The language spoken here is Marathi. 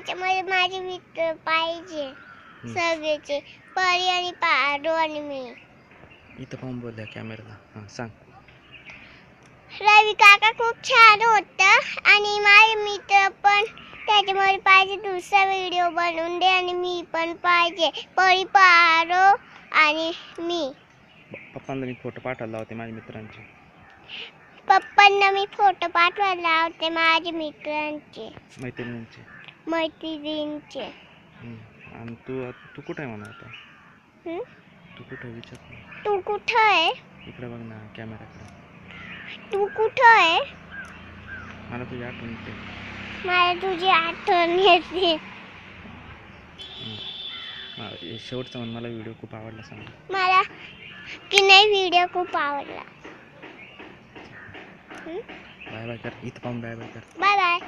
त्याच्यामध्ये माझे मित्र पाहिजे सगळेचे, परी आणि पारो आणि मी. इथं पाहून बोलल्या कॅमेराला. हां सांग. रवी काका खूप छान होतं आणि माझे मित्र पण त्याच्यामध्ये पाहिजे. दुसरा व्हिडिओ बनवून दे आणि मी पण पाहिजे, परी पारो आणि मी. पप्पांना मी फोटो पाठवायला लावते माझ्या मित्रांचे. पप्पांना मी फोटो पाठवायला लावते माझ्या मित्रांचे, मैत्रिणींचे. आणि तू कुठे आहे म्हणा आता? तू कुठे विचार? तू कुठं आहे? इकडे बघ ना कॅमेराकडे. तू कुठं आहे? मला तुझी आठवण येते. मला तुझी आठवण येते. शेवटचं म्हण, मला व्हिडिओ खूप आवडला सांग. मला की नाही व्हिडिओ खूप आवडला. बाय बाय कर. इथं पाहून बाय बाय कर. Bye bye.